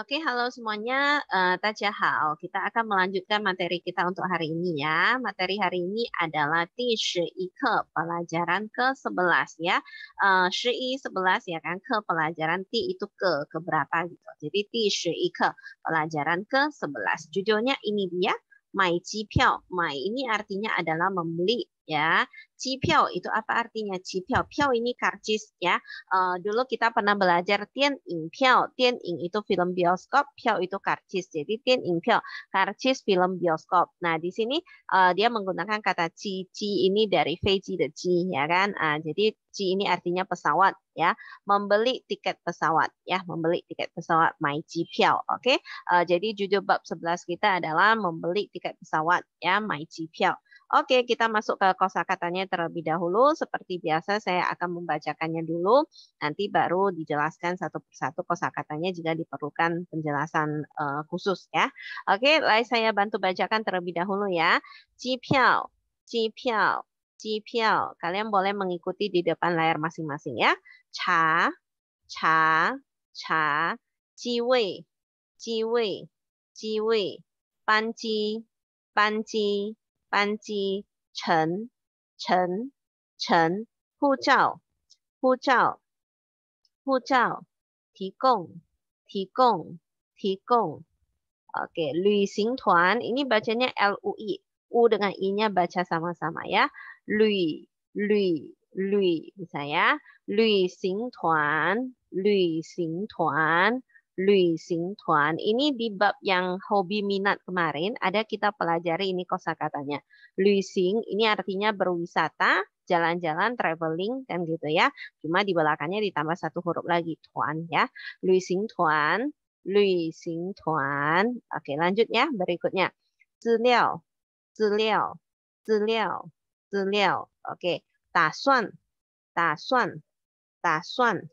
Oke, halo semuanya. Tajahal. Kita akan melanjutkan materi kita untuk hari ini ya. Materi hari ini adalah di 11 pelajaran ke-11 ya. 11 ya kan, ke pelajaran di itu ke berapa gitu. Jadi di 11 pelajaran ke-11. Judulnya ini dia, mai jipiao. Mai ini artinya adalah membeli ya. Jipiao itu apa artinya? Jipiao, piao ini karcis ya. Dulu kita pernah belajar Tian Ing Piao. Tian Ing itu film bioskop, Piao itu karcis. Jadi Tian Ing Piao, karcis film bioskop. Nah, di sini dia menggunakan kata ji. Ji ini dari Feiji de ji, ya kan? Jadi ji ini artinya pesawat, ya. Membeli tiket pesawat, ya. Membeli tiket pesawat, mai ji piao. Oke? Jadi judul bab 11 kita adalah membeli tiket pesawat, ya, mai ji piao. Oke, kita masuk ke kosakatanya terlebih dahulu. Seperti biasa, saya akan membacakannya dulu. Nanti baru dijelaskan satu persatu kosakatanya jika diperlukan penjelasan khusus ya. Oke, saya bantu bacakan terlebih dahulu ya. Jipiao, jipiao, jipiao. Kalian boleh mengikuti di depan layar masing-masing ya. Cha, cha, cha, jiwei, jiwei, jiwei, banji, banji,班机，乘，乘，乘，护照，护照，护照，提供，提供，提供。Oke, 旅行团 ini bacanya LUI. U dengan I-nya baca sama-sama ya. 旅，旅，旅 bisa ya. 旅行团，旅行团。 Tuan. Ini di bab yang hobi minat kemarin ada kita pelajari ini kosakatanya. Luising ini artinya berwisata, jalan-jalan, traveling kan gitu ya. Cuma di belakangnya ditambah satu huruf lagi tuan ya. Luising tuan, luising tuan. Oke, lanjut ya berikutnya. Ziliao, ziliao, ziliao, ziliao. Oke, 打算, 打算, 打算.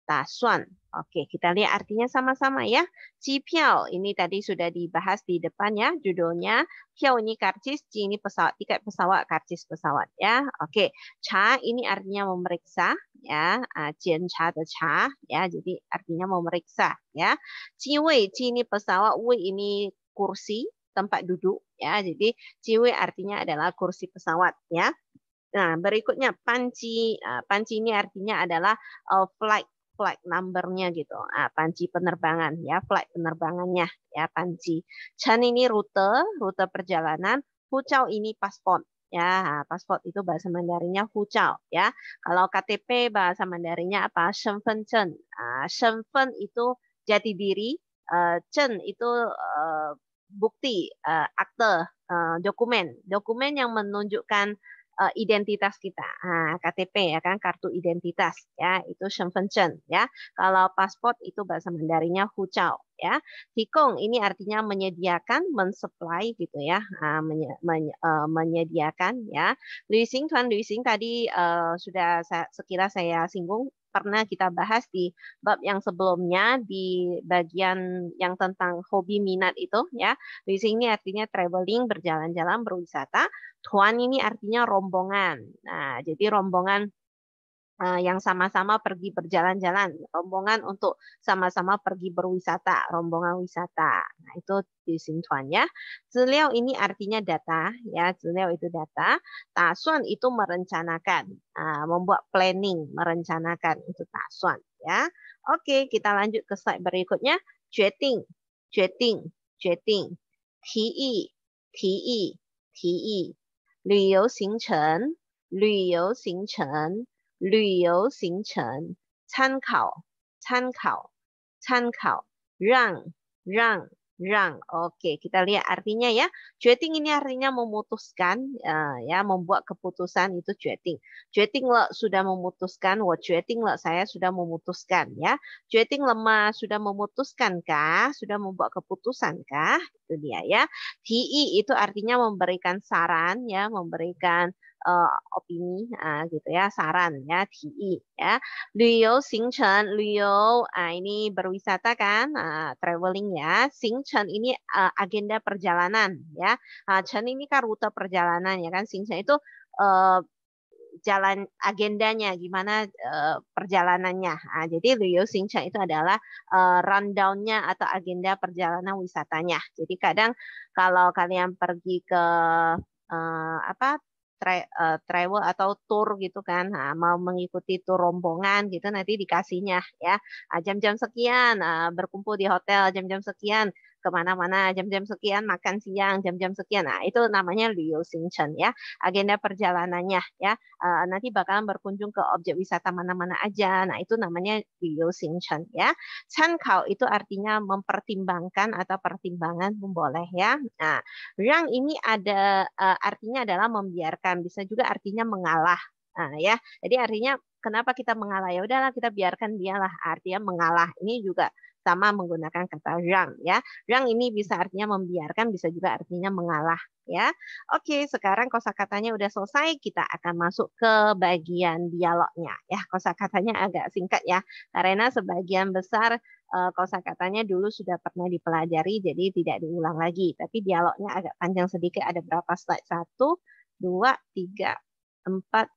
Tasuan. Oke, kita lihat artinya sama-sama ya. Jipiao ini tadi sudah dibahas di depan ya. Judulnya piao ini karcis, ji ini pesawat, tiket pesawat, karcis pesawat ya. Oke, cha ini artinya memeriksa ya. Jian cha de cha ya. Jadi artinya memeriksa ya. Jiwei, ji ini pesawat, wei ini kursi, tempat duduk ya. Jadi jiwei artinya adalah kursi pesawat ya. Nah, berikutnya panci. Panci ini artinya adalah flight number-nya gitu. Panci penerbangan ya, flight penerbangannya ya, panci. Chan ini rute perjalanan. Hucao ini paspor ya. Paspor itu bahasa Mandarinnya hucao ya. Kalau KTP bahasa Mandarinnya apa? Shenfenzhen. Shenfen itu jati diri, Chen itu bukti, akte, dokumen yang menunjukkan identitas kita. KTP ya kan, kartu identitas ya, itu 身份证 ya. Kalau paspor itu bahasa Mandarinnya hucao ya. Hikong ini artinya menyediakan, mensupply gitu ya. Menyediakan ya. Luising tuan, luising tadi sudah sekira saya singgung, pernah kita bahas di bab yang sebelumnya di bagian yang tentang hobi minat itu ya. Luising ini artinya traveling, berjalan-jalan, berwisata. Tuan ini artinya rombongan. Nah, jadi rombongan yang sama-sama pergi berjalan-jalan, rombongan untuk sama-sama pergi berwisata, rombongan wisata. Nah, itu di tuan ya. Ziliao ini artinya data ya, ziliao itu data. Tasuan itu merencanakan, membuat planning, merencanakan itu tasuan ya. Oke, kita lanjut ke slide berikutnya. 决定, 决定, 决定. 提议, 提议, 提议. 旅游行程，旅游行程，旅游行程，参考，参考，参考，让，让，让. Oke, kita lihat artinya ya. 决定 ini artinya memutuskan, ya, membuat keputusan itu 决定. 决定了 sudah memutuskan, 我决定了 saya sudah memutuskan ya. 决定了吗 sudah memutuskankah, sudah membuat keputusankah? Itu dia ya. Ti itu artinya memberikan saran ya, memberikan opini gitu ya, saran ya, ti ya. 旅游行程, 旅游 ini berwisata kan, traveling ya. 行程 ini agenda perjalanan ya. 程 ini kan rute perjalanan ya kan. 行程 itu jalan agendanya, gimana perjalanannya. Nah, jadi Liu Xingchen itu adalah rundown-nya atau agenda perjalanan wisatanya. Jadi kadang kalau kalian pergi ke apa travel atau tour gitu kan, nah, mau mengikuti tur rombongan gitu nanti dikasihnya ya jam-jam sekian berkumpul di hotel, jam-jam sekian kemana-mana, jam-jam sekian makan siang, jam-jam sekian. Nah itu namanya Liu Xingchen ya, agenda perjalanannya ya. Nanti bakalan berkunjung ke objek wisata mana-mana aja. Nah itu namanya Liu Xingchen ya. Cankao itu artinya mempertimbangkan atau pertimbangan pun boleh ya. Nah Rang ini ada artinya adalah membiarkan, bisa juga artinya mengalah. Nah, ya. Jadi artinya kenapa kita mengalah? Ya udahlah kita biarkan dialah, artinya mengalah. Ini juga sama menggunakan kata rang ya. Rang ini bisa artinya membiarkan, bisa juga artinya mengalah ya. Oke, sekarang kosakatanya udah selesai, kita akan masuk ke bagian dialognya ya. Kosakatanya agak singkat ya, karena sebagian besar kosakatanya dulu sudah pernah dipelajari, jadi tidak diulang lagi. Tapi dialognya agak panjang sedikit, ada berapa slide? 1, 2, 3, 4,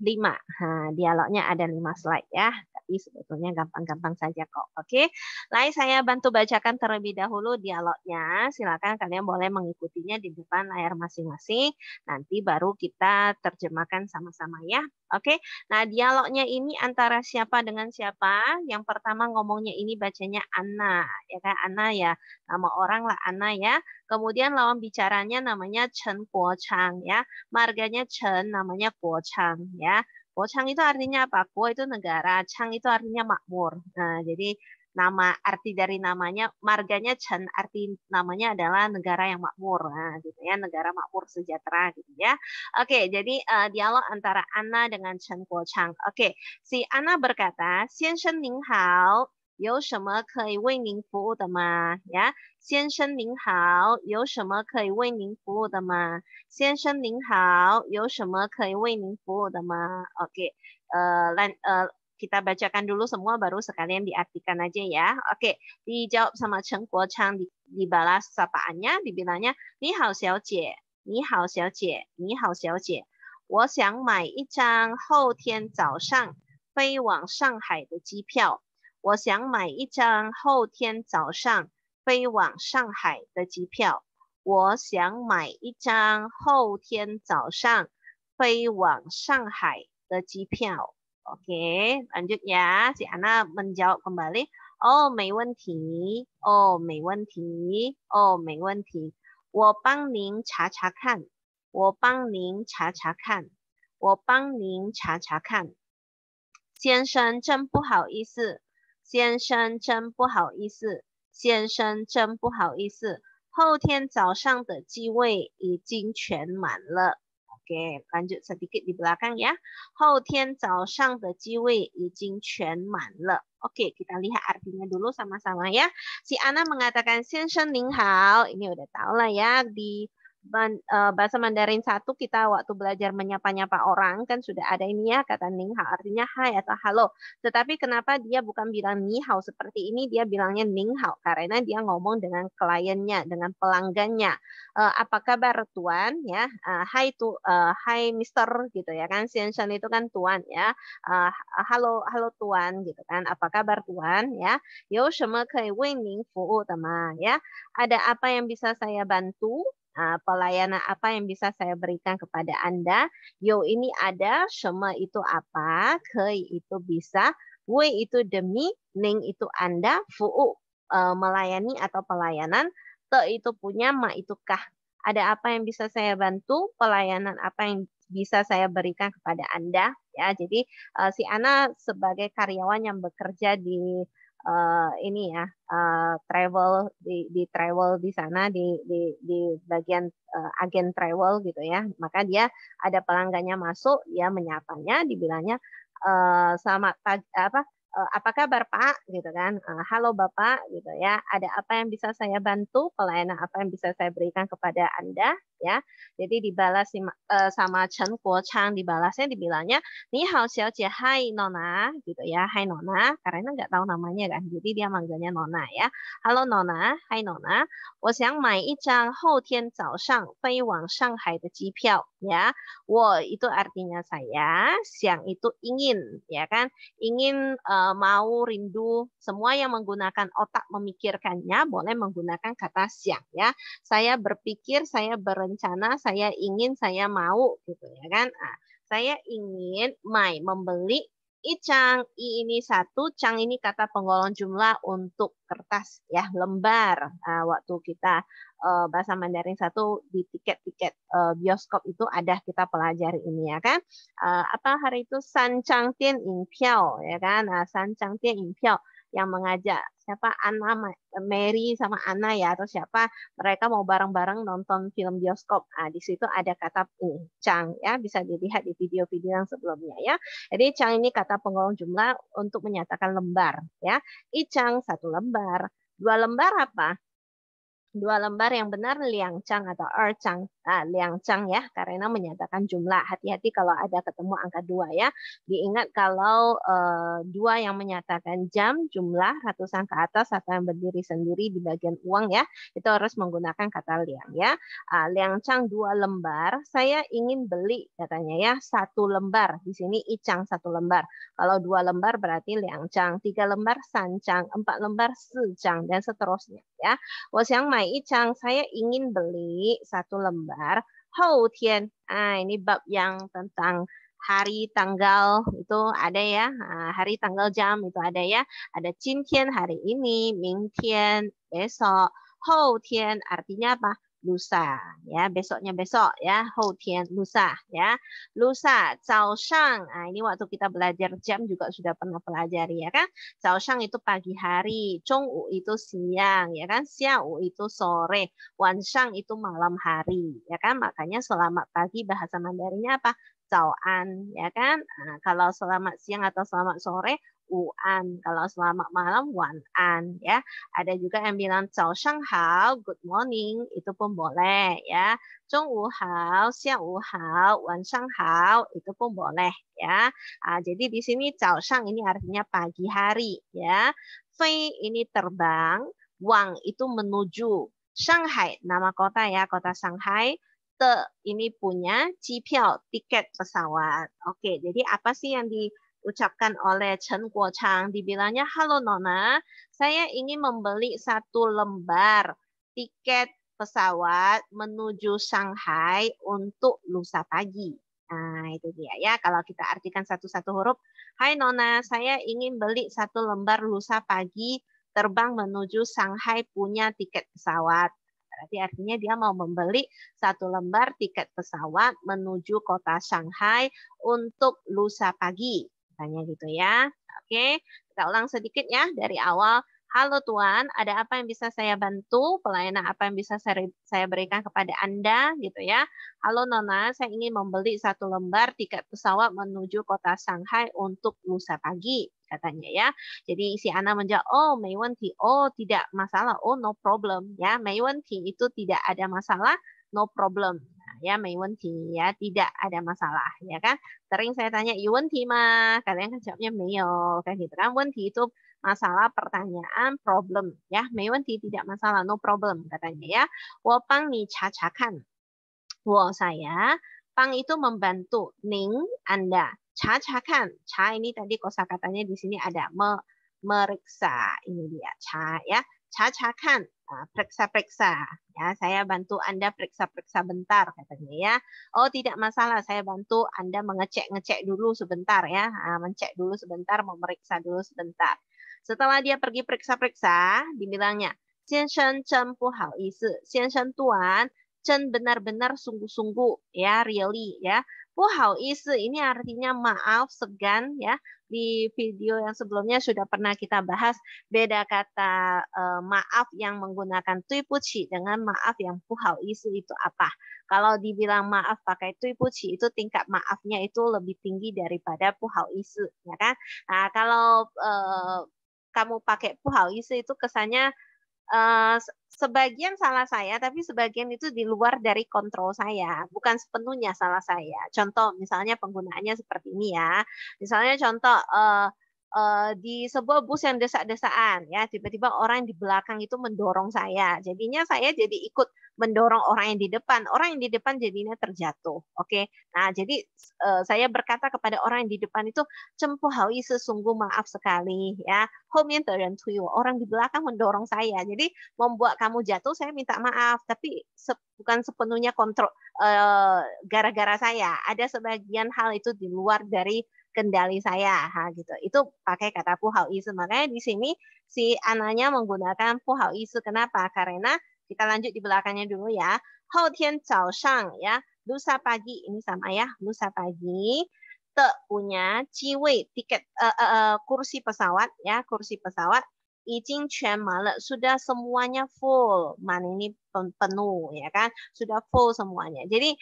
5. Nah, dialognya ada 5 slide ya, tapi sebetulnya gampang-gampang saja kok. Oke, lain saya bantu bacakan terlebih dahulu dialognya. Silakan kalian boleh mengikutinya di depan layar masing-masing. Nanti baru kita terjemahkan sama-sama ya. Oke, nah dialognya ini antara siapa dengan siapa? Yang pertama ngomongnya ini bacanya Anna, ya kan? Anna ya, nama orang lah Anna ya. Kemudian lawan bicaranya namanya Chen Guochang ya. Marganya Chen, namanya Guochang ya. Guochang itu artinya apa? Guo itu negara, Chang itu artinya makmur. Nah, jadi nama arti dari namanya marganya Chen, arti namanya adalah negara yang makmur. Nah, gitu ya, negara makmur sejahtera gitu ya. Oke, jadi dialog antara Anna dengan Chen Guochang. Oke, si Anna berkata, "先生您好，有什么可以为您服务的吗？" Ya, 先生您好，有什么可以为您服务的吗？先生您好，有什么可以为您服务的吗？ Oke, kita bacakan dulu semua baru sekalian diartikan aja ya. Oke, dijawab sama Chen Guochang, dibalas sapaannya, dibilangnya, 你好小姐，你好小姐，你好小姐，我想买一张后天早上飞往上海的机票。我想买一张后天早上飞往上海的机票。我想买一张后天早上飞往上海的机票。Oke, lanjut ya. Si Ana menjawab kembali. Oh, 没问题. Oh, 没问题. Oh, 没问题。我帮您查查看。我帮您查查看。我帮您查查看。先生，真不好意思。先生，真不好意思。先生，真不好意思。后天早上的机位已经全满了。Oke, lanjut sedikit di belakang ya. 后天早上的机位已经全满了。Oke, kita lihat artinya dulu sama-sama ya. Si Ana mengatakan, 先生您好. Ini udah tahu lah ya, di bahasa Mandarin 1 kita waktu belajar menyapa-nyapa orang kan sudah ada ini ya, kata ning hao artinya hai atau halo. Tetapi kenapa dia bukan bilang ni hao seperti ini, dia bilangnya ning hao karena dia ngomong dengan kliennya, dengan pelanggannya. Apa kabar tuan ya? Hai hai Mister gitu ya kan. Sian itu kan tuan ya. Halo halo tuan gitu kan. Apa kabar tuan ya? 有什么可以为您服务的吗 ya? Ada apa yang bisa saya bantu? Pelayanan apa yang bisa saya berikan kepada Anda? Yo ini ada, shema itu apa, kei itu bisa, wei itu demi, ning itu Anda, fu'u melayani atau pelayanan, te itu punya, ma itu kah. Ada apa yang bisa saya bantu? Pelayanan apa yang bisa saya berikan kepada Anda? Ya, jadi si Ana sebagai karyawan yang bekerja di ini ya travel di travel di sana di bagian agen travel gitu ya, maka dia ada pelanggannya masuk, dia menyapanya, dibilangnya selamat pagi apa kabar Pak gitu kan, halo Bapak gitu ya, ada apa yang bisa saya bantu, pelayanan apa yang bisa saya berikan kepada Anda. ya. Jadi dibalas sama Chen Guochang, dibalasnya dibilangnya Ni hao xiaojie, hai Nona gitu ya, hai Nona, karena nggak tahu namanya kan. Jadi dia manggilnya Nona ya. Halo Nona, hai Nona. 我想买一张后天早上飞往上海的机票 ya. Wo itu artinya saya, siang itu ingin ya kan, ingin mau rindu, semua yang menggunakan otak memikirkannya boleh menggunakan kata siang ya. Saya berpikir, saya berencana, saya ingin, saya mau gitu ya kan. Nah, saya ingin membeli Icang, I ini satu, Cang ini kata penggolong jumlah untuk kertas ya, lembar. Nah, waktu kita bahasa Mandarin satu di tiket-tiket bioskop itu ada kita pelajari ini ya kan. Apa hari itu San Chang Tian Ying Piao ya kan. Nah, San Chang Tian Ying Piao yang mengajak siapa Anna Mary sama Anna ya atau siapa mereka mau bareng-bareng nonton film bioskop. Nah, di situ ada kata ini Chang ya, bisa dilihat di video-video yang sebelumnya ya. Jadi Chang ini kata penggolong jumlah untuk menyatakan lembar ya. Icang satu lembar, dua lembar apa? Dua lembar yang benar liangcang atau ercang. Nah, liangcang ya, karena menyatakan jumlah. Hati-hati kalau ada ketemu angka dua ya. Diingat kalau dua yang menyatakan jam, jumlah, ratusan ke atas, atau yang berdiri sendiri di bagian uang ya, itu harus menggunakan kata liang ya. Liangcang dua lembar, saya ingin beli katanya ya, satu lembar. Di sini icang satu lembar. Kalau dua lembar berarti liangcang, tiga lembar sancang, empat lembar secang, dan seterusnya ya. 我想买一张, saya ingin beli satu lembar. 后天, ini bab yang tentang hari tanggal itu ada ya. Hari tanggal jam itu ada ya. Ada 今天 hari ini, 明天 besok, 后天 artinya apa? Lusa ya, besoknya besok ya, 后天 lusa ya. Lusa, 早上, ini waktu kita belajar jam juga sudah pernah pelajari ya kan. 早上 itu pagi hari, 中午 itu siang ya kan, 下午 itu sore, 晚上 itu malam hari ya kan. Makanya selamat pagi bahasa Mandarinnya apa? 早安 ya kan. Nah, kalau selamat siang atau selamat sore uan, kalau selamat malam wanan ya. Ada juga yang bilang 早上好, good morning, itu pun boleh ya. 中午好, 下午好, 晚上好, itu pun boleh ya. Jadi di sini 早上 ini artinya pagi hari ya. Fei ini terbang, Wang itu menuju. Shanghai nama kota ya, kota Shanghai. Te ini punya, jipiao tiket pesawat. Oke, jadi apa sih yang diucapkan oleh Chen Guochang? Dibilangnya, halo Nona, saya ingin membeli satu lembar tiket pesawat menuju Shanghai untuk lusa pagi. Nah, itu dia ya. Kalau kita artikan satu-satu huruf. Hai Nona, saya ingin beli satu lembar lusa pagi terbang menuju Shanghai punya tiket pesawat. Berarti artinya dia mau membeli satu lembar tiket pesawat menuju kota Shanghai untuk lusa pagi. Tanya gitu ya. Oke, kita ulang sedikit ya dari awal. Halo Tuan, ada apa yang bisa saya bantu? Pelayanan apa yang bisa saya berikan kepada Anda gitu ya. Halo Nona, saya ingin membeli satu lembar tiket pesawat menuju kota Shanghai untuk lusa pagi, katanya ya. Jadi si Ana menjawab, oh 没问题, oh tidak masalah, oh no problem ya. 没问题 itu tidak ada masalah, no problem. Ya, 没问题 ya, tidak ada masalah ya kan. Sering saya tanya, 有问题吗? Kalian kan jawabnya 没有, kan gitu kan. 问题 itu masalah, pertanyaan, problem ya. 没问题 tidak masalah, no problem katanya ya. 我帮你查查看. 我 saya, pang itu membantu, ning Anda. Cha kan, cha ini tadi kosakatanya di sini ada meriksa, ini dia cha ya. Cha kan, periksa-periksa ya. Saya bantu Anda periksa-periksa bentar katanya ya. Oh tidak masalah, saya bantu Anda mengecek-ngecek dulu sebentar ya. Mencek dulu sebentar, memeriksa dulu sebentar. Setelah dia pergi periksa-periksa, dibilangnya, 先生真不好意思, 先生 tuan, 真 benar-benar sungguh-sungguh ya, really ya. 不好意思 ini artinya maaf, segan ya. Di video yang sebelumnya sudah pernah kita bahas beda kata maaf yang menggunakan 对不起 dengan maaf yang 不好意思 itu apa. Kalau dibilang maaf pakai 对不起 itu tingkat maafnya itu lebih tinggi daripada 不好意思 ya kan. Nah, kalau kamu pakai 不好意思 itu kesannya sebagian salah saya, tapi sebagian itu di luar dari kontrol saya, bukan sepenuhnya salah saya. Contoh, misalnya penggunaannya seperti ini ya. Misalnya contoh, di sebuah bus yang desak-desaan, ya tiba-tiba orang di belakang itu mendorong saya, jadinya saya jadi ikut mendorong orang yang di depan, orang yang di depan jadinya terjatuh. Oke, nah jadi saya berkata kepada orang yang di depan itu, sungguh maaf sekali ya, orang di belakang mendorong saya, jadi membuat kamu jatuh, saya minta maaf, tapi bukan sepenuhnya kontrol gara-gara saya. Ada sebagian hal itu di luar dari kendali saya, gitu. Itu pakai kata puhauisu. Makanya di sini si ananya menggunakan puhauisu. Kenapa? Karena kita lanjut di belakangnya dulu ya. Hou tian zhao shang ya, lusa pagi, ini sama ya, lusa pagi. Punya jiwei tiket kursi pesawat ya, kursi pesawat sudah semuanya full, ini penuh ya kan, sudah full semuanya. Jadi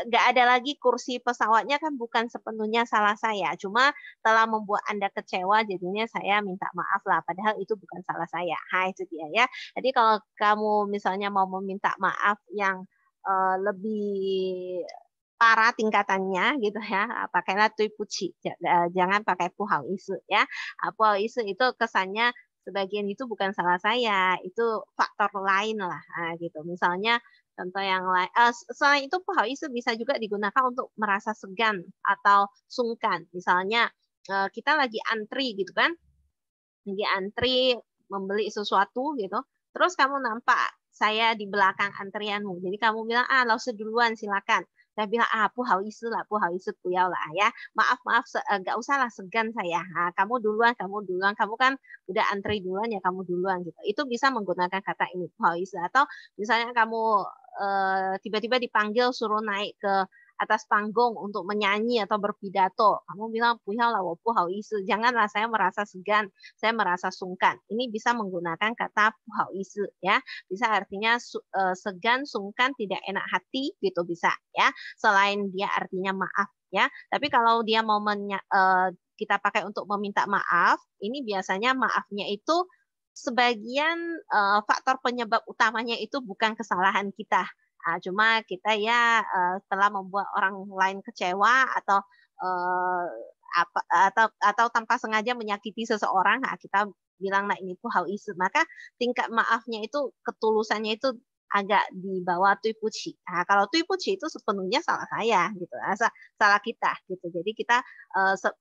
nggak ada lagi kursi pesawatnya, kan bukan sepenuhnya salah saya, cuma telah membuat Anda kecewa, jadinya saya minta maaf lah, padahal itu bukan salah saya. Itu dia ya. Jadi kalau kamu misalnya mau meminta maaf yang lebih parah tingkatannya gitu ya, pakailah tuipuci, jangan pakai puhauisu ya. Puhauisu itu kesannya sebagian itu bukan salah saya, itu faktor lain lah, gitu. Misalnya contoh yang lain, selain itu puhauisu bisa juga digunakan untuk merasa segan atau sungkan. Misalnya kita lagi antri gitu kan, lagi antri membeli sesuatu gitu, terus kamu nampak saya di belakang antrianmu, jadi kamu bilang langsung duluan silakan. Saya bilang puhauisu lah, puhauisu puyau lah ya. Maaf, nggak usah lah segan saya. Kamu duluan, kamu kan udah antri duluan ya, kamu duluan gitu. Itu bisa menggunakan kata ini puhauisu. Atau misalnya kamu tiba-tiba dipanggil suruh naik ke atas panggung untuk menyanyi atau berpidato, kamu bilang puyau lah, puhauisu. Janganlah saya merasa segan, saya merasa sungkan. Ini bisa menggunakan kata puhauisu ya. Bisa artinya segan, sungkan, tidak enak hati gitu bisa ya. Selain dia artinya maaf ya. Tapi kalau dia mau kita pakai untuk meminta maaf, ini biasanya maafnya itu sebagian faktor penyebab utamanya itu bukan kesalahan kita. Cuma kita ya telah membuat orang lain kecewa atau atau tanpa sengaja menyakiti seseorang, kita bilang ini puhauisu. Maka tingkat maafnya itu, ketulusannya itu agak di bawah tuipuci. Kalau tuipuci itu sepenuhnya salah saya gitu, salah kita gitu. Jadi kita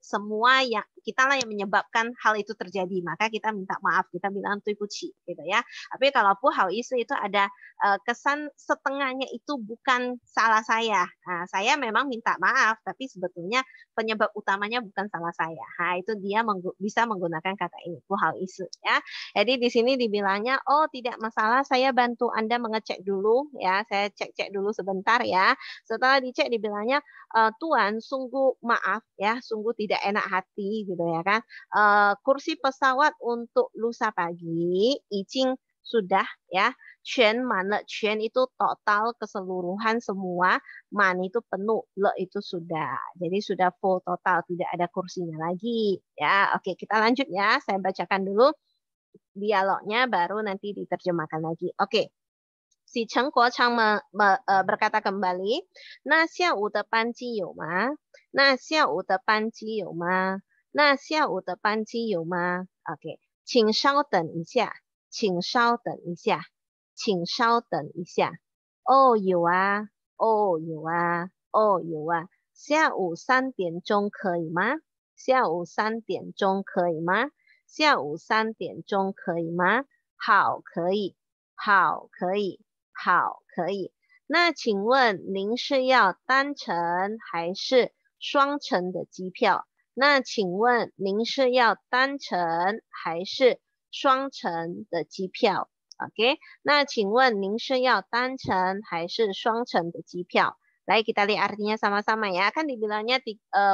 semua yang kita lah yang menyebabkan hal itu terjadi, maka kita minta maaf, kita bilang tuipuci gitu ya. Tapi kalau puhauisu itu ada kesan setengahnya itu bukan salah saya. Saya memang minta maaf, tapi sebetulnya penyebab utamanya bukan salah saya. Itu dia bisa menggunakan kata ini, puhauisu ya. Jadi di sini dibilangnya, tidak masalah, saya bantu Anda mengecek dulu ya, saya cek dulu sebentar ya. Setelah dicek dibilangnya, Tuan sungguh maaf ya, sungguh tidak enak hati gitu ya kan. Kursi pesawat untuk lusa pagi izin sudah ya, Quan mana, Quan itu total keseluruhan semua, man itu penuh, le itu sudah. Jadi sudah full total, tidak ada kursinya lagi. Ya, oke, kita lanjut ya. Saya bacakan dulu dialognya, baru nanti diterjemahkan lagi. Oke. Si Cheng Guochang berkata kembali, "那下午的班机有吗？那下午的班机有吗？那下午的班机有吗？" OK， 请稍等一下，请稍等一下，请稍等一下。有啊，有啊，有啊。下午3点钟可以吗？下午3点钟可以吗？下午3点钟可以吗？好，可以，好，可以。好，可以。那请问您是要单程还是双程的机票？那请问您是要单程还是双程的机票 ？Oke， 那请问您是要单程还是双程的机票？Baik, kita lihat artinya sama-sama ya. Kan dibilangnya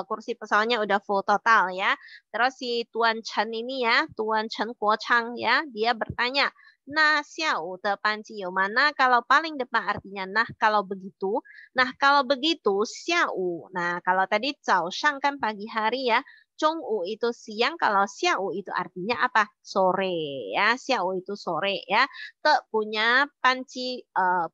kursi pesawatnya udah full total ya. Terus si Tuan Chen ini ya, Tuan Chen Guochang ya, dia bertanya, nah xiao de panji yo mana, kalau paling depan artinya nah kalau begitu. Nah kalau begitu xiao. Nah kalau tadi cao shang kan pagi hari ya. Zhongwu itu siang, kalau xiao itu artinya apa? Sore ya. Xiao itu sore ya. Te punya panci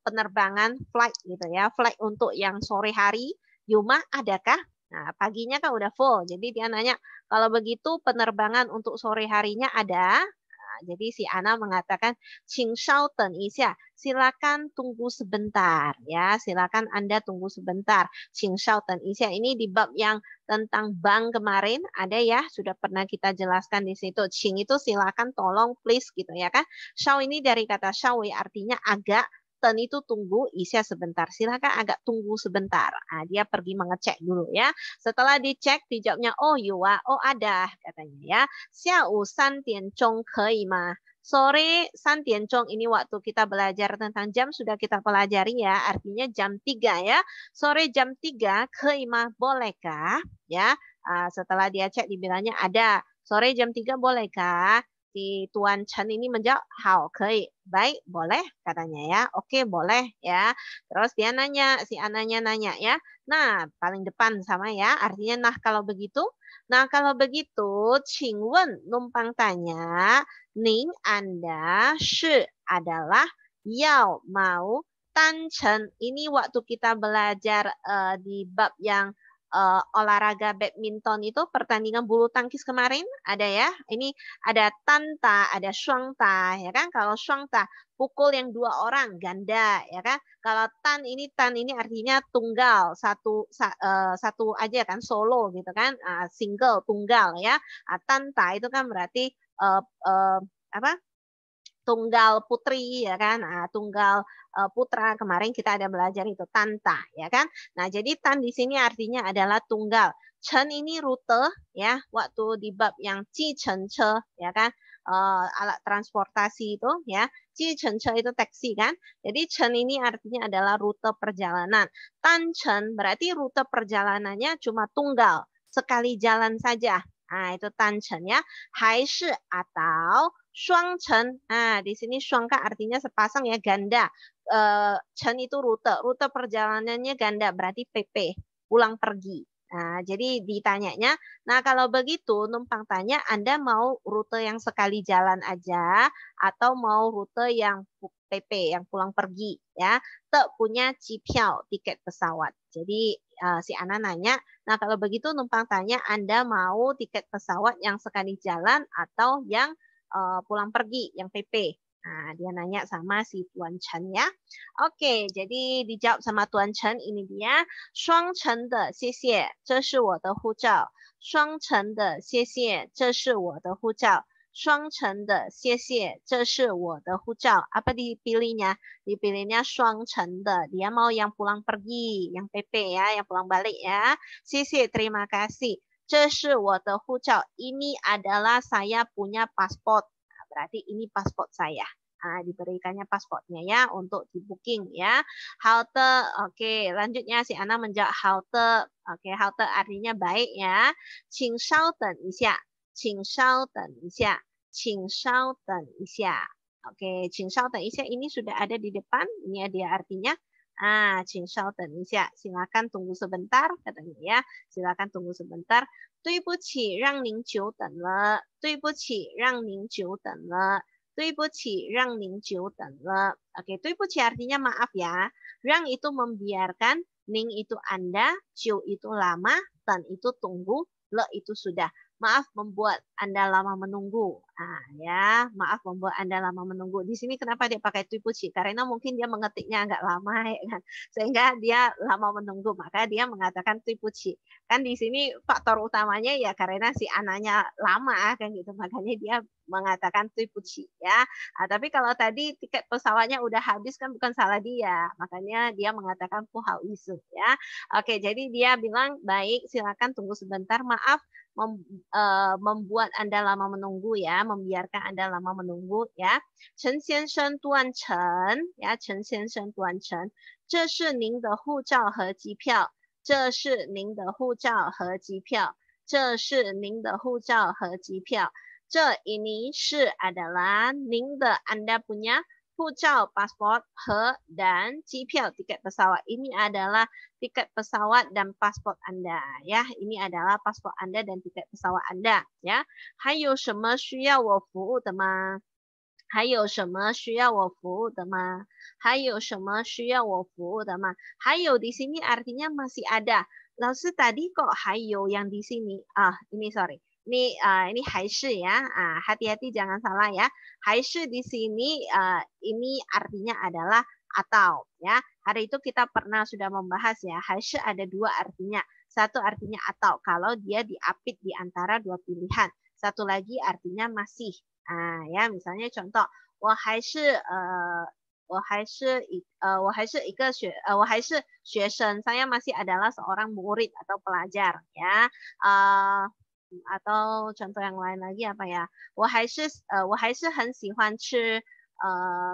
penerbangan flight gitu ya. Flight untuk yang sore hari. Yuma adakah? Nah, paginya kan udah full. Jadi dia nanya, kalau begitu penerbangan untuk sore harinya ada? Nah, jadi si Ana mengatakan, 请稍等一下, silakan tunggu sebentar ya, silakan Anda tunggu sebentar. 请稍等一下 ini di bab yang tentang bank kemarin ada ya, sudah pernah kita jelaskan di situ. 请 itu silakan, tolong, please gitu ya kan. 稍 ini dari kata 稍微 artinya agak, ten itu tunggu, isya sebentar. Silakan agak tunggu sebentar. Nah, dia pergi mengecek dulu ya. Setelah dicek, dijawabnya, oh yua, oh ada katanya ya. 下午3点钟可以吗? Sore 3 点钟ini waktu kita belajar tentang jam sudah kita pelajari ya, artinya jam 3 ya. Sore jam 3, 可以吗? Bolehkah? Ya. Setelah dia cek dibilangnya ada. Sore jam 3 bolehkah? Si Tuan Chen ini menjawab, hao, 可以. Baik, boleh katanya ya. Oke, boleh ya. Terus dia nanya, si ananya nanya ya. Nah, paling depan sama ya. Artinya nah kalau begitu. Nah, kalau begitu, 请问 numpang tanya, Ning Anda shi adalah yao mau tanchen. Ini waktu kita belajar di bab yang olahraga badminton itu pertandingan bulu tangkis kemarin ada ya. Ini ada tanta, ada shuangta ya kan. Kalau shuangta pukul yang 2 orang ganda ya kan. Kalau tan ini artinya tunggal, satu aja kan, solo gitu kan. Single, tunggal ya. Tanta itu kan berarti apa? Tunggal putri ya kan, tunggal putra kemarin kita ada belajar itu tanta ya kan. Nah jadi tan di sini artinya adalah tunggal. Chen ini rute ya, waktu di bab yang ji chen che ya kan, alat transportasi itu ya, ji chen che itu taksi kan. Jadi chen ini artinya adalah rute perjalanan. Tan chen berarti rute perjalanannya cuma tunggal, sekali jalan saja. Nah itu tan chen ya. Hai shi atau 双程, di sini 双 kan artinya sepasang ya, ganda. Chen itu rute, rute perjalanannya ganda, berarti PP, pulang pergi. Nah, jadi ditanyanya, nah kalau begitu numpang tanya Anda mau rute yang sekali jalan aja atau mau rute yang PP, yang pulang pergi ya. Te punya jipiao, tiket pesawat. Jadi si Ana nanya, nah kalau begitu numpang tanya Anda mau tiket pesawat yang sekali jalan atau yang pulang pergi yang PP. Nah, dia nanya sama si Tuan Chen ya. Oke, jadi dijawab sama Tuan Chen, ini dia. 双程的谢谢，这是我的护照。双程的谢谢，这是我的护照。双程的谢谢，这是我的护照. Apa dipilihnya? Dipilihnya 双程的. Dia mau yang pulang pergi, yang PP ya, yang pulang balik ya. 谢谢, terima kasih. 这是我的护照. Ini adalah saya punya paspor. Nah, berarti ini paspor saya. Diberikannya pasportnya ya untuk di booking ya. Halte, oke. Lanjutnya si Ana menjawab halte. Oke, halte artinya baik ya. 请稍等一下，请稍等一下，请稍等一下. Oke, 请稍等一下ini sudah ada di depan. Ini dia artinya. 请稍等一下, silakan tunggu sebentar katanya ya. Silakan tunggu sebentar. 对不起，让您久等了。对不起，让您久等了。对不起，让您久等了. Oke, 对不起 artinya maaf ya. Rang itu membiarkan, ning itu Anda, jiu itu lama, dan itu tunggu, le itu sudah. Maaf membuat Anda lama menunggu. Ya, maaf membuat Anda lama menunggu. Di sini kenapa dia pakai tuipuci? Karena mungkin dia mengetiknya agak lama ya kan. Sehingga dia lama menunggu, maka dia mengatakan tuipuci. Kan di sini faktor utamanya ya karena si anaknya lama kan gitu. Makanya dia mengatakan tuipuci ya. Tapi kalau tadi tiket pesawatnya udah habis kan bukan salah dia. Makanya dia mengatakan puhau isu ya. Oke, jadi dia bilang baik silakan tunggu sebentar. Maaf membuat Anda lama menunggu ya, membiarkan Anda lama menunggu ya. Chen 先生段成 ya, 陈先生段成，这是您的护照和机票，这是您的护照和机票，这是您的护照和机票。这 ini 是 adalah 您的 Anda punya Hujau, paspor, he, dan jipiao, tiket pesawat. Ini adalah tiket pesawat dan paspor Anda. Ya, ini adalah paspor Anda dan tiket pesawat Anda. Ya, 还有什么需要我服务的吗？还有什么需要我服务的吗？还有什么需要我服务的吗？还有 di sini artinya masih ada. Lalu tadi kok 还有 yang di sini? Ah, ini sorry. Ini 还是 ya. Hati-hati jangan salah ya. 还是 di sini ini artinya adalah atau ya. Hari itu kita pernah sudah membahas ya. 还是 ada dua artinya. Satu artinya atau kalau dia diapit di antara dua pilihan. Satu lagi artinya masih. Ya, misalnya contoh, 我还是学生, saya masih adalah seorang murid atau pelajar, ya. Atau contoh yang lain lagi apa ya? 我还是很喜欢吃,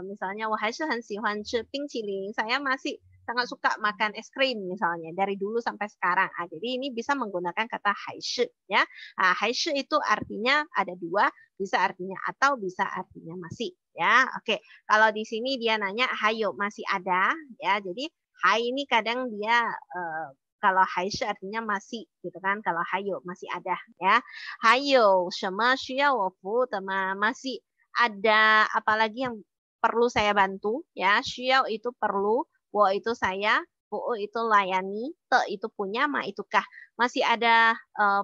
misalnya 我还是很喜欢吃冰淇淋, saya masih sangat suka makan es krim misalnya dari dulu sampai sekarang. Jadi ini bisa menggunakan kata 还是 ya. 还是 itu artinya ada dua, bisa artinya atau bisa artinya masih ya. Oke, kalau di sini dia nanya 还有 masih ada ya. Jadi 还 ini kadang dia kalau 还是 artinya masih gitu kan. Kalau 还有 masih ada ya. 还有什么需要我服务的吗? Masih ada apalagi yang perlu saya bantu ya. 需要 itu perlu, 我 itu saya, 服务 itu layani, 的 itu punya, ma itu kah. Masih ada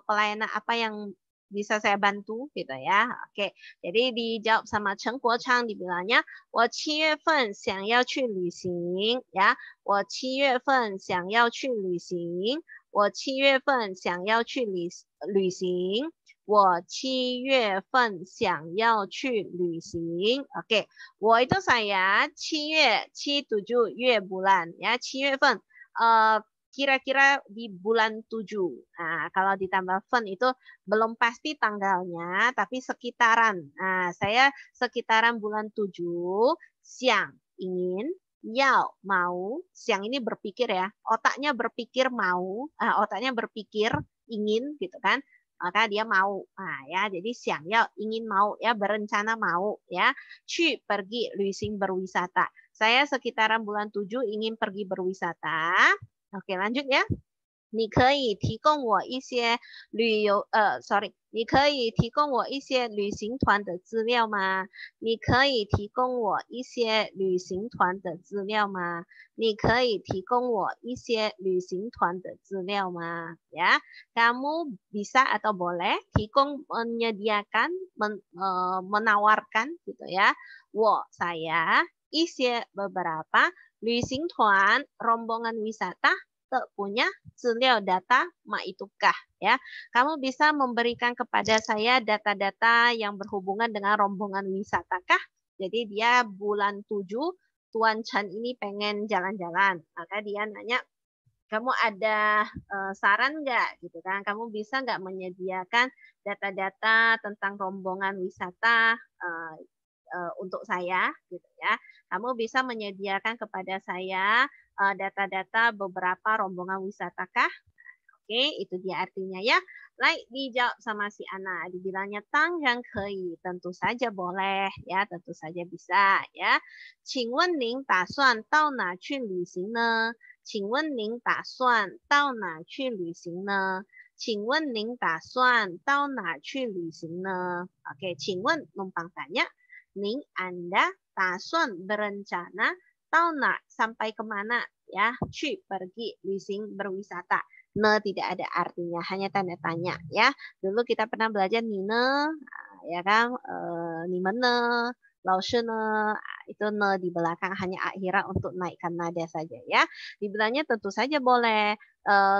pelayanan apa yang bisa saya bantu gitu ya. Oke, jadi dijawab sama Chen Guochang, dibilangnya 我7月份想要去旅行 ya. 我7月份想要去旅行. 我7月份想要去旅行. 我7月份想要去旅行. Oke, 我 itu saya, 7月, 7, 7, 月 bulan ya, 7月份 kira-kira di bulan 7. Nah, kalau ditambah fen itu belum pasti tanggalnya, tapi sekitaran. Nah, saya sekitaran bulan 7, siang, ingin, yao, mau, siang ini berpikir ya, otaknya berpikir mau, otaknya berpikir ingin gitu kan. Maka dia mau. Nah, ya, jadi siang ya ingin mau ya, berencana mau ya. Cu pergi, luising berwisata. Saya sekitaran bulan 7 ingin pergi berwisata. Oke, lanjut ya. 你可以提供我一些旅游sorry 你可以提供我一些旅行团的资料吗？你可以提供我一些旅行团的资料吗？你可以提供我一些旅行团的资料吗？ Ya, kamu bisa atau boleh 提供 menyediakan, menawarkan gitu ya. 我 saya, 一些 beberapa, 旅行团 rombongan wisata, punya 资料 data, ma itukah ya. Kamu bisa memberikan kepada saya data-data yang berhubungan dengan rombongan wisata kah? Jadi dia bulan 7, Tuan Chan ini pengen jalan-jalan. Maka dia nanya, kamu ada saran nggak gitu kan? Kamu bisa nggak menyediakan data-data tentang rombongan wisata untuk saya gitu ya. Kamu bisa menyediakan kepada saya data-data beberapa rombongan wisata kah? Oke, itu dia artinya ya. Like dijawab sama si Ana, dibilangnya tang yang kei, tentu saja boleh ya, tentu saja bisa ya. 请问您打算到哪去旅行呢？请问您打算到哪去旅行呢？请问您打算到哪去旅行呢？ Oke, 请问 numpang tanya, 您 Anda 打算 berencana, 到哪 sampai kemana ya, 去 pergi, 旅行 berwisata. Ne tidak ada artinya, hanya tanda tanya ya. Dulu kita pernah belajar Nine, ya kan, Nimene, Lausene, itu ne di belakang hanya akhirat untuk naikkan nada saja ya. Dibilangnya tentu saja boleh.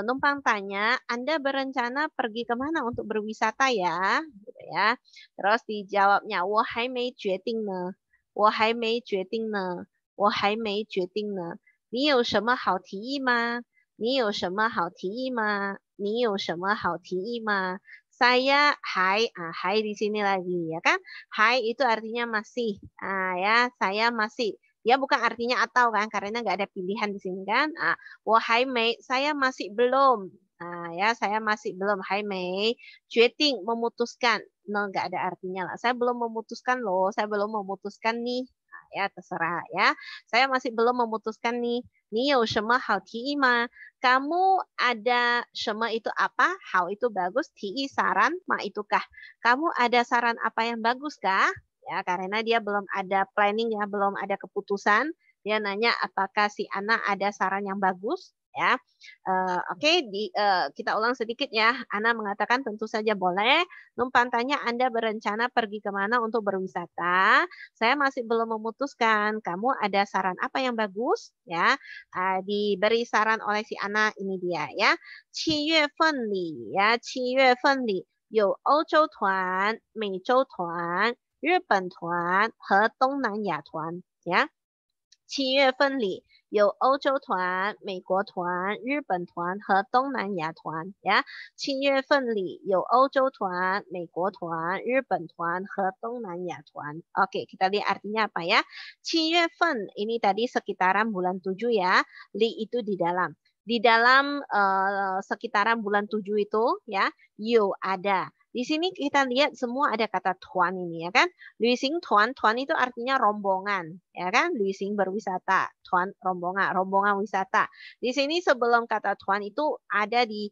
Numpang tanya, Anda berencana pergi kemana untuk berwisata ya? Gitu ya. Terus dijawabnya, 我还没决定呢，我还没决定呢，我还没决定呢。你有什么好提议吗？你有什么好提议吗？你有什么好提议吗？Saya hai, hai di sini lagi ya kan? Hai itu artinya masih, ya saya masih. Dia bukan artinya atau kan, karena nggak ada pilihan di sini kan? 我还没, saya masih belum. Ya saya masih belum. 还没决定 memutuskan, nggak ada artinya lah. Saya belum memutuskan loh, saya belum memutuskan nih. ya, terserah ya. Saya masih belum memutuskan nih. 你有什么好提议吗? Kamu ada 什么 itu apa? 好 itu bagus, 提议 saran, ma itu kah? Kamu ada saran apa yang bagus kah? Ya, karena dia belum ada planning ya, belum ada keputusan. Dia nanya apakah si Ana ada saran yang bagus ya. Oke, kita ulang sedikit ya. Ana mengatakan tentu saja boleh. Numpan tanya Anda berencana pergi kemana untuk berwisata. Saya masih belum memutuskan. Kamu ada saran apa yang bagus ya? Diberi saran oleh si Ana, ini dia ya. 7月份里 ya, 7月份里有欧洲团、美洲团、日本团和东南亚团 ya. 7月份里有欧洲团、美国团、日本团和东南亚团呀。7月份里有欧洲团、美国团、日本团和东南亚团. Oke, kita lihat artinya apa ya. 7月份 ini tadi sekitaran bulan 7 ya. Li itu di dalam. Di dalam sekitaran bulan 7 itu ya, you ada. Di sini kita lihat semua ada kata tuan ini ya kan. Luising tuan, tuan itu artinya rombongan ya kan. Luising berwisata, tuan rombongan, rombongan wisata. Di sini sebelum kata tuan itu ada di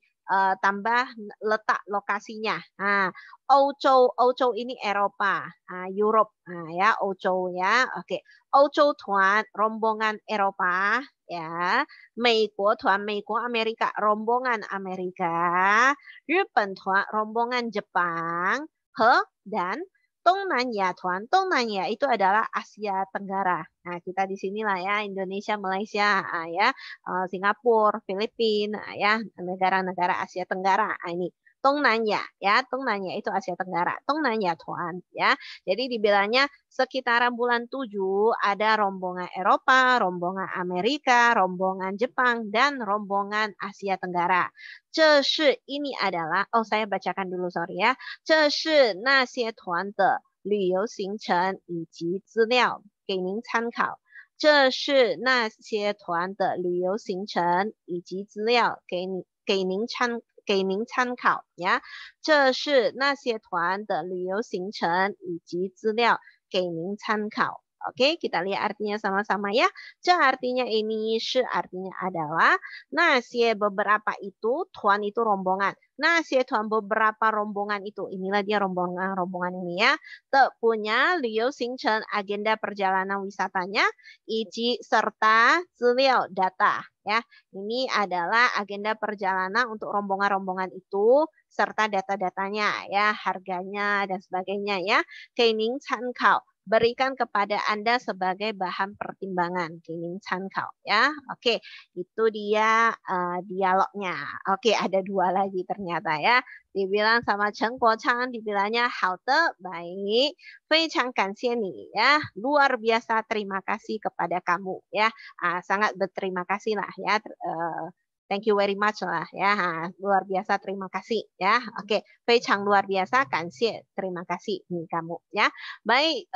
tambah letak lokasinya. Nah, Ozhou ini Eropa, Europe ya, Ozhou ya. Oke, Ozhou tuan rombongan Eropa ya. 美国团, 美国 Amerika, rombongan Amerika. 日本团, rombongan Jepang. He, dan 东南亚团, 东南亚 itu adalah Asia Tenggara. Nah, kita di sinilah ya, Indonesia, Malaysia, ya, Singapura, Filipina, ya, negara-negara Asia Tenggara. Ini 东南亚 ya, 东南亚 itu Asia Tenggara, 东南亚团 ya. Jadi dibilangnya sekitaran bulan 7 ada rombongan Eropa, rombongan Amerika, rombongan Jepang dan rombongan Asia Tenggara. 这是 ini adalah, oh saya bacakan dulu sorry ya. 这是那些团的旅游行程以及资料给您参考。这是那些团的旅游行程以及资料给您参考呀，这是那些团的旅游行程以及资料给您参考。Oke, kita lihat artinya sama-sama ya. 这 artinya ini, 是 artinya adalah, 那些 beberapa itu, tuan itu rombongan. 那些 tuan beberapa rombongan itu, inilah dia rombongan ini ya. Punya 旅游行程 agenda perjalanan wisatanya, 以及 serta 资料 data ya. Ini adalah agenda perjalanan untuk rombongan-rombongan itu serta data-datanya ya, harganya dan sebagainya ya. 给您参考. Berikan kepada Anda sebagai bahan pertimbangan. Kining cankau ya. Oke, itu dia dialognya. Oke, ada 2 lagi ternyata ya. Dibilang sama Chen Guochang, dibilangnya 好的, baik. 非常感谢你 ya. Luar biasa terima kasih kepada kamu ya. Sangat berterima kasih lah ya. Thank you very much lah ya. Luar biasa terima kasih ya. Oke, 非常 luar biasa, 感谢 terima kasih nih kamu ya. Baik,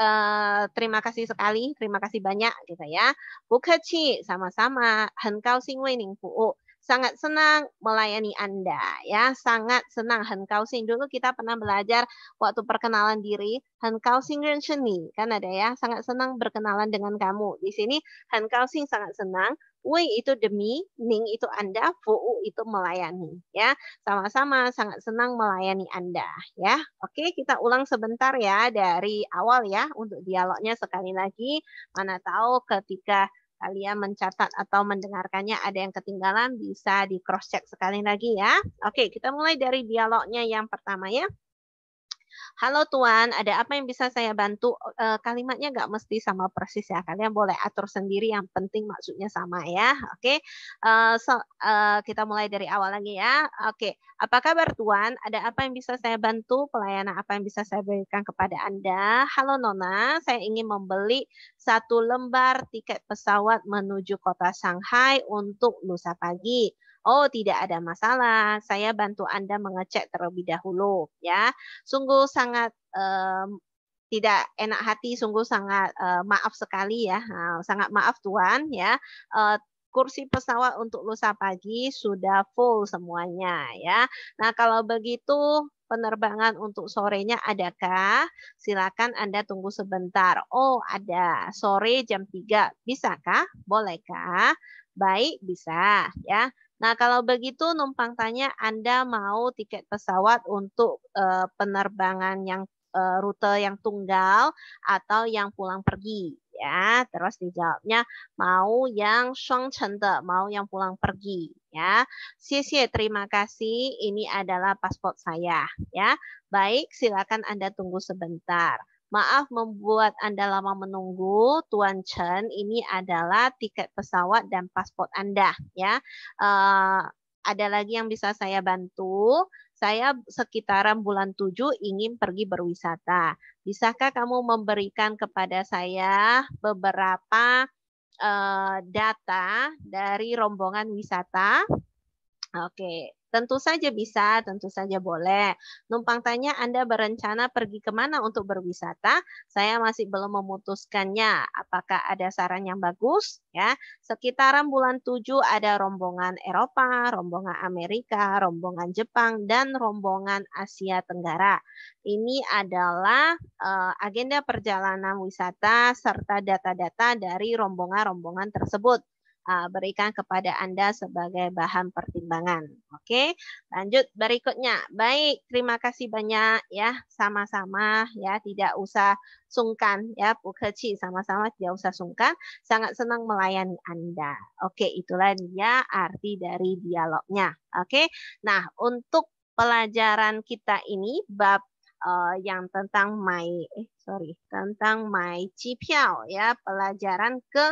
terima kasih sekali, terima kasih banyak gitu ya. 不客气, sama-sama. 很高兴为您服务. Sangat senang melayani Anda ya, sangat senang. 很高兴 dulu kita pernah belajar waktu perkenalan diri, 很高兴认识你, kan ada ya, sangat senang berkenalan dengan kamu. Di sini 很高兴 sangat senang, wei itu demi, ning itu Anda, fu'u itu melayani ya. Sama-sama sangat senang melayani Anda ya. Oke, kita ulang sebentar ya dari awal ya untuk dialognya sekali lagi. Mana tahu ketika kalian mencatat atau mendengarkannya ada yang ketinggalan, bisa di cross check sekali lagi ya. Oke, kita mulai dari dialognya yang pertama ya. Halo Tuan, ada apa yang bisa saya bantu? Kalimatnya nggak mesti sama persis ya. Kalian boleh atur sendiri, yang penting maksudnya sama ya. Oke, kita mulai dari awal lagi ya. Oke, apa kabar Tuan? Ada apa yang bisa saya bantu? Pelayanan apa yang bisa saya berikan kepada Anda? Halo Nona, saya ingin membeli 1 lembar tiket pesawat menuju kota Shanghai untuk lusa pagi. Oh, tidak ada masalah. Saya bantu Anda mengecek terlebih dahulu ya. Sungguh sangat tidak enak hati, sungguh sangat maaf sekali ya. Sangat maaf Tuan ya. Kursi pesawat untuk lusa pagi sudah full semuanya ya. Nah, kalau begitu penerbangan untuk sorenya adakah? Silakan Anda tunggu sebentar. Oh, ada. Sore jam 3. Bisakah? Bolehkah? Baik, bisa ya. Nah, kalau begitu numpang tanya Anda mau tiket pesawat untuk penerbangan yang rute yang tunggal atau yang pulang pergi ya. Terus dijawabnya mau yang 双程的, mau yang pulang pergi ya. Xie terima kasih. Ini adalah paspor saya ya. Baik, silakan Anda tunggu sebentar. Maaf membuat Anda lama menunggu, Tuan Chen. Ini adalah tiket pesawat dan paspor Anda ya. Ada lagi yang bisa saya bantu? Saya sekitaran bulan 7 ingin pergi berwisata. Bisakah kamu memberikan kepada saya beberapa data dari rombongan wisata? Oke, tentu saja bisa, tentu saja boleh. Numpang tanya Anda berencana pergi kemana untuk berwisata? Saya masih belum memutuskannya. Apakah ada saran yang bagus? Ya, sekitaran bulan 7 ada rombongan Eropa, rombongan Amerika, rombongan Jepang, dan rombongan Asia Tenggara. Ini adalah agenda perjalanan wisata serta data-data dari rombongan-rombongan tersebut. Berikan kepada Anda sebagai bahan pertimbangan. Oke, lanjut berikutnya. Baik, terima kasih banyak ya. Sama-sama ya, tidak usah sungkan ya, Pukeci sama-sama tidak usah sungkan. Sangat senang melayani Anda. Oke, itulah dia arti dari dialognya. Oke. Nah, untuk pelajaran kita ini bab yang tentang tentang my Cipiao ya, pelajaran ke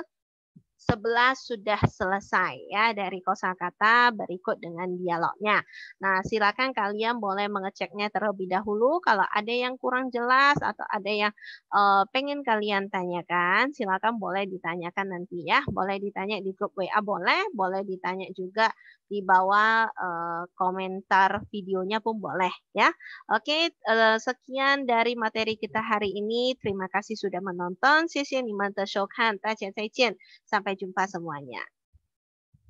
11 sudah selesai ya dari kosakata berikut dengan dialognya. Nah, silakan kalian boleh mengeceknya terlebih dahulu. Kalau ada yang kurang jelas atau ada yang pengen kalian tanyakan, silakan boleh ditanyakan nanti ya. Boleh ditanya di grup WA boleh ditanya juga di bawah komentar videonya pun boleh ya. Oke, sekian dari materi kita hari ini. Terima kasih sudah menonton. 谢谢你们的收看，大家再见。Sampai jumpa semuanya.